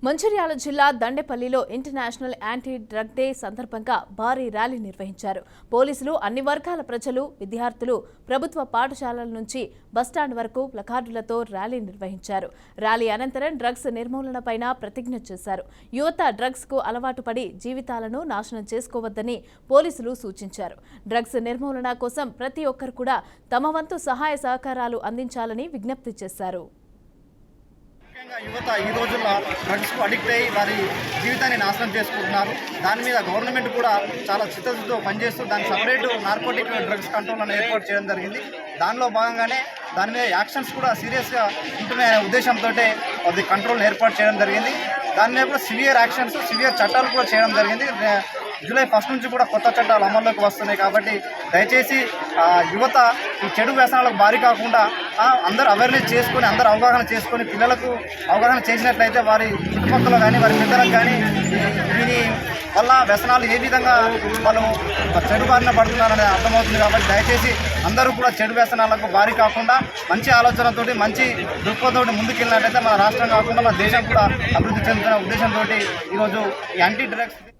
మంచిర్యాల జిల్లా దండేపల్లిలో international anti drug day సందర్భంగా భారీ ర్యాలీ నిర్వహించారు. పోలీసులు, అన్ని వర్గాల ప్రజలు, విద్యార్థులు ప్రభుత్వ పాఠశాలల నుంచి బస్టాండ్ వరకు ప్లకార్డులతో ర్యాలీ నిర్వహించారు. ర్యాలీ అనంతరం డ్రగ్స్ నిర్మూలనపైన ప్రతిజ్ఞ చేశారు. యువత డ్రగ్స్ కు అలవాటు పడి జీవితాలను నాశనం చేసుకోవద్దని పోలీసులు సూచించారు. డ్రగ్స్ నిర్మూలన కోసం ప్రతి ఒక్కరు కూడా తమ వంతు సహాయ సహకారాలు అందించాలని విజ్ఞప్తి చేశారు. యువత ఈ రోజుల్లో డ్రగ్స్కు అడిక్ట్ అయ్యి వారి జీవితాన్ని నాశనం చేసుకుంటున్నారు. దాని మీద గవర్నమెంట్ కూడా చాలా చిత్తశుద్ధితో పనిచేస్తూ దాని సపరేట్ నార్కోటిక్ డ్రగ్స్ కంట్రోల్ ఏర్పాటు చేయడం జరిగింది. దానిలో భాగంగానే దాని మీద యాక్షన్స్ కూడా సీరియస్గా ఉంటున్నాయనే ఉద్దేశంతో అది కంట్రోల్ ఏర్పాటు చేయడం జరిగింది. దాని మీద కూడా సివియర్ యాక్షన్స్, సివియర్ చట్టాలు కూడా చేయడం జరిగింది. జూలై 1 నుంచి కూడా కొత్త చట్టాలు అమల్లోకి వస్తున్నాయి. కాబట్టి దయచేసి యువత ఈ చెడు వ్యసనాలకు బారి కాకుండా అందరూ అవేర్నెస్ చేసుకొని, అందరూ అవగాహన చేసుకొని, పిల్లలకు అవగాహన చేసినట్లయితే వారి చుట్టుపక్కల కానీ వారి పిల్లలకు కానీ దీని వల్ల వ్యసనాలు ఏ విధంగా వాళ్ళు చెడు బారిన పడుతున్నారని అర్థమవుతుంది. కాబట్టి దయచేసి అందరూ కూడా చెడు వ్యసనాలకు బారి కాకుండా మంచి ఆలోచనతోటి, మంచి దృక్పథంతో ముందుకెళ్ళినట్లయితే మన రాష్ట్రం కాకుండా మన దేశం కూడా అభివృద్ధి చెందుతున్న ఉద్దేశంతో ఈరోజు ఈ యాంటీ డ్రగ్స్